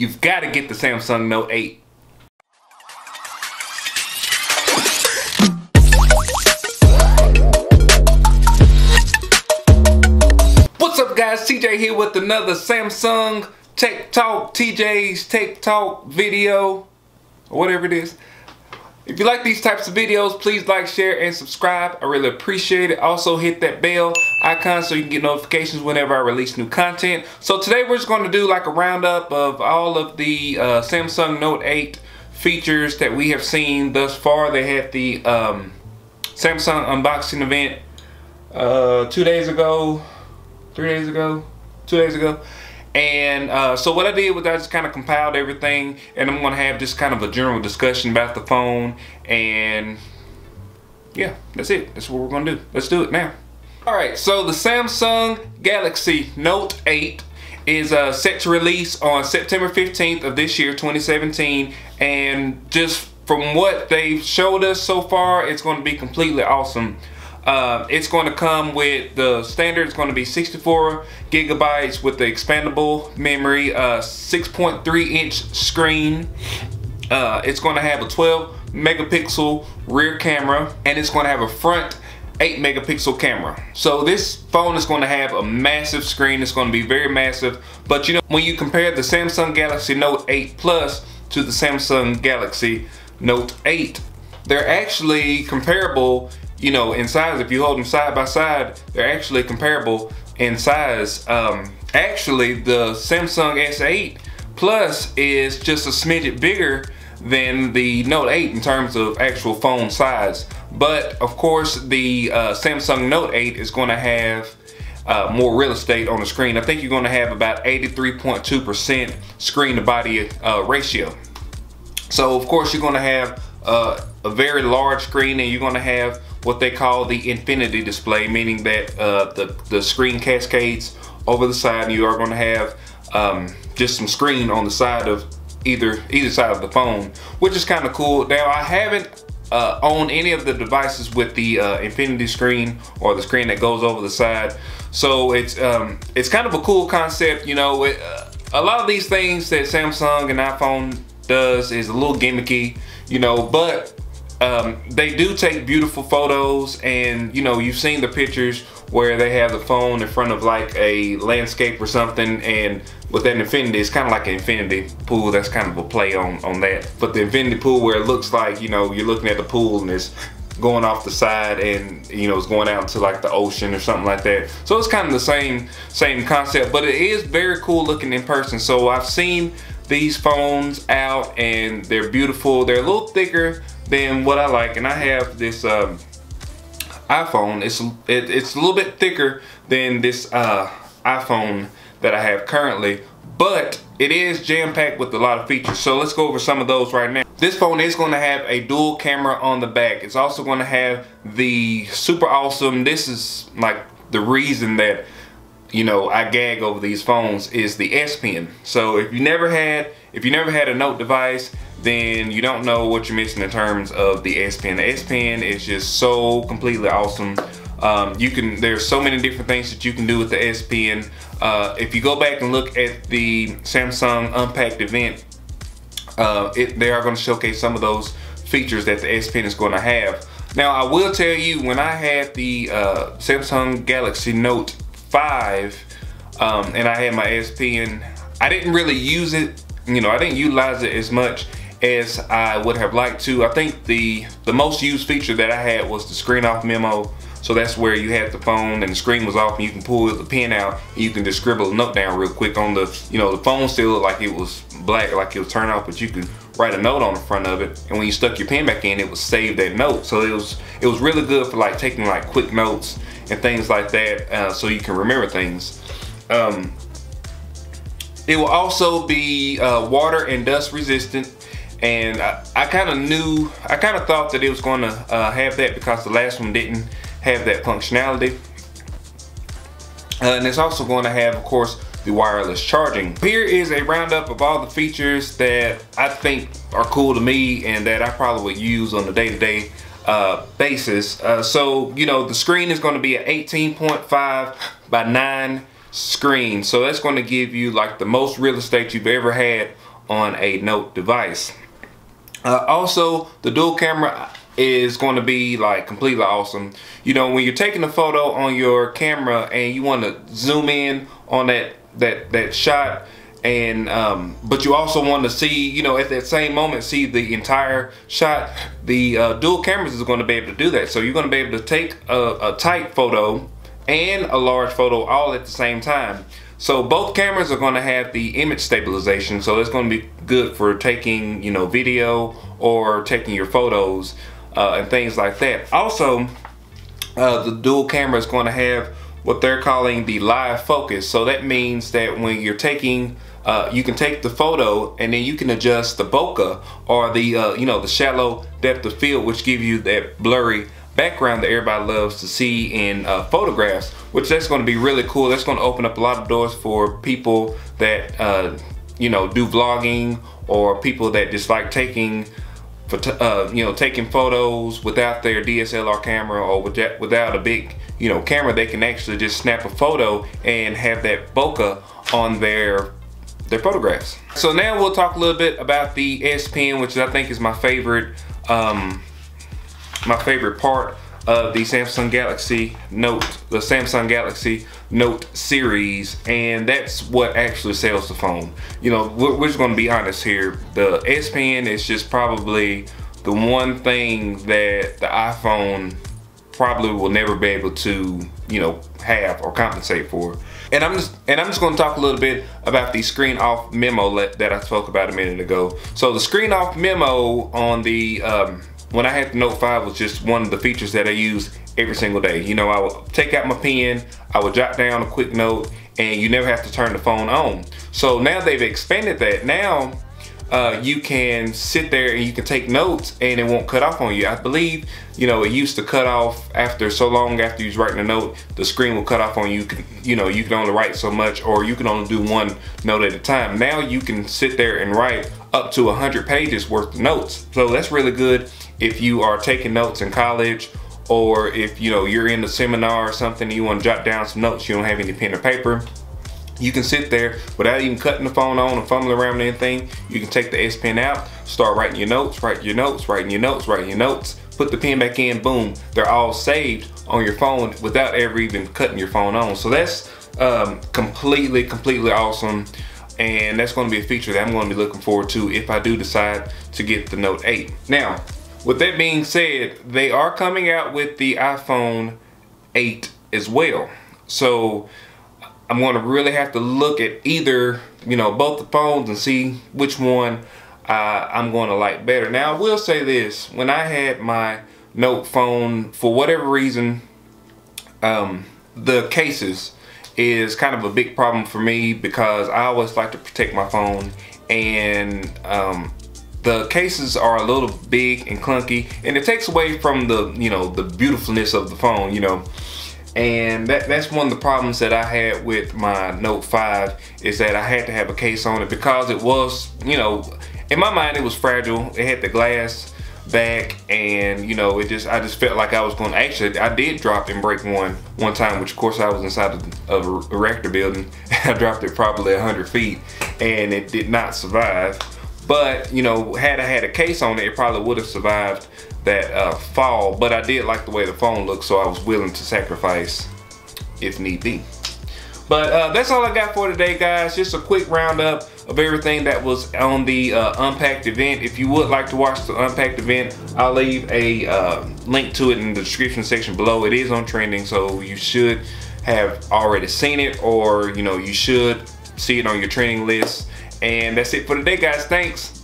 you've got to get the Samsung Note 8. What's up guys, TJ here with another Samsung Tech Talk, TJ's Tech Talk video, or whatever it is. If you like these types of videos, please like, share, and subscribe. I really appreciate it. Also hit that bell icon so you can get notifications whenever I release new content. So today we're just going to do like a roundup of all of the Samsung Note 8 features that we have seen thus far. They had the Samsung unboxing event 2 days ago, 3 days ago, 2 days ago. And so what I did was I just kind of compiled everything, and I'm going to have just kind of a general discussion about the phone, and yeah, that's it. That's what we're going to do. Let's do it now. Alright, so the Samsung Galaxy Note 8 is set to release on September 15th of this year, 2017, and just from what they've showed us so far, it's going to be completely awesome. It's going to come with the standard. It's going to be 64 gigabytes with the expandable memory, 6.3 inch screen. It's going to have a 12 megapixel rear camera, and it's going to have a front 8 megapixel camera. So this phone is going to have a massive screen. It's going to be very massive. But you know, when you compare the Samsung Galaxy Note 8 Plus to the Samsung Galaxy Note 8, they're actually comparable. You know, in size. If you hold them side by side, they're actually comparable in size. Actually, the Samsung S8 Plus is just a smidget bigger than the Note 8 in terms of actual phone size. But of course, the Samsung Note 8 is going to have more real estate on the screen. I think you're going to have about 83.2% screen to body ratio. So of course, you're going to have a very large screen, and you're going to have what they call the infinity display, meaning that the screen cascades over the side, and you are going to have just some screen on the side of either side of the phone, which is kind of cool. Now, I haven't owned any of the devices with the infinity screen or the screen that goes over the side, so it's kind of a cool concept. You know, a lot of these things that Samsung and iPhone does is a little gimmicky, you know, but they do take beautiful photos, and you know, you've seen the pictures where they have the phone in front of like a landscape or something, and with that infinity, it's kind of like an infinity pool. That's kind of a play on that. But the infinity pool where it looks like, you know, you're looking at the pool and it's going off the side, and you know, it's going out to like the ocean or something like that. So it's kind of the same concept, but it is very cool looking in person. So I've seen these phones out, and they're beautiful. They're a little thicker than what I like, and I have this iPhone. It's a little bit thicker than this iPhone that I have currently, but it is jam-packed with a lot of features. So let's go over some of those right now. This phone is going to have a dual camera on the back. It's also going to have the super awesome, this is like the reason that, you know, I gag over these phones, is the S Pen. So if you never had a Note device, then you don't know what you're missing in terms of the S Pen. The S Pen is just so completely awesome. There's so many different things that you can do with the S Pen. If you go back and look at the Samsung Unpacked event, they are going to showcase some of those features that the S Pen is going to have. Now, I will tell you, when I had the Samsung Galaxy Note 5 and I had my S Pen, I didn't really use it. You know, I didn't utilize it as much as I would have liked to. I think the most used feature that I had was the screen off memo. So that's where you had the phone and the screen was off, and you can pull the pen out and you can just scribble a note down real quick on the, you know, the phone still looked like it was black, like it was turned off, but you could write a note on the front of it, and when you stuck your pen back in, it would save that note. So it was really good for like taking like quick notes and things like that, so you can remember things. It will also be water and dust resistant, and I kind of thought that it was going to have that because the last one didn't have that functionality. And it's also going to have, of course, the wireless charging. Here is a roundup of all the features that I think are cool to me and that I probably would use on a day-to-day basis. So, you know, the screen is going to be an 18.5 by 9 screen. So that's going to give you like the most real estate you've ever had on a Note device. Also, the dual camera is going to be like completely awesome. You know, when you're taking a photo on your camera and you want to zoom in on that shot, and but you also want to see, you know, at that same moment see the entire shot, the dual cameras is going to be able to do that. So you're going to be able to take a tight photo and a large photo all at the same time. So both cameras are going to have the image stabilization, so it's going to be good for taking, you know, video or taking your photos and things like that. Also, the dual camera is going to have what they're calling the live focus. So that means that when you're taking, you can take the photo and then you can adjust the bokeh, or the you know, the shallow depth of field, which give you that blurry background that everybody loves to see in photographs, which that's going to be really cool. That's going to open up a lot of doors for people that you know, do vlogging, or people that just like taking you know, taking photos without their DSLR camera, or without a big, you know, camera. They can actually just snap a photo and have that bokeh on their photographs. So now we'll talk a little bit about the S Pen, which I think is my favorite part of the Samsung Galaxy Note, the Samsung Galaxy Note series, and that's what actually sells the phone. You know, we're just going to be honest here. The S Pen is just probably the one thing that the iPhone probably will never be able to, you know, have or compensate for. And I'm just going to talk a little bit about the screen off memo that I spoke about a minute ago. So the screen off memo on the when I had the Note 5 was just one of the features that I use every single day. You know, I would take out my pen, I would jot down a quick note, and you never have to turn the phone on. So now they've expanded that. Now you can sit there and you can take notes and it won't cut off on you. I believe, you know, it used to cut off after so long after you was writing a note, the screen will cut off on you. You know, you can only write so much, or you can only do one note at a time. Now you can sit there and write up to 100 pages worth of notes. So that's really good if you are taking notes in college, or if, you know, you're in a seminar or something and you want to jot down some notes, you don't have any pen or paper. You can sit there without even cutting the phone on or fumbling around with anything. You can take the S Pen out, start writing your notes, writing your notes, writing your notes, writing your notes, put the pen back in, boom, they're all saved on your phone without ever even cutting your phone on. So that's completely awesome, and that's going to be a feature that I'm going to be looking forward to if I do decide to get the Note 8. Now, with that being said, they are coming out with the iPhone 8 as well. So I'm going to really have to look at either, you know, both the phones and see which one I'm going to like better. Now, I will say this: when I had my Note phone, for whatever reason, the cases is kind of a big problem for me, because I always like to protect my phone, and the cases are a little big and clunky, and it takes away from the, you know, the beautifulness of the phone, you know. And that's one of the problems that I had with my Note 5, is that I had to have a case on it, because it was, you know, in my mind it was fragile. It had the glass back, and, you know, I just felt like I was going to, actually I did drop and break one time, which of course I was inside of a reactor building. I dropped it probably 100 feet and it did not survive. But, you know, had I had a case on it, it probably would have survived that fall. But I did like the way the phone looked, so I was willing to sacrifice if need be. But that's all I got for today, guys. Just a quick roundup of everything that was on the Unpacked event. If you would like to watch the Unpacked event, I'll leave a link to it in the description section below. It is on trending, so you should have already seen it, or, you know, you should see it on your trending list. And that's it for today, guys. Thanks.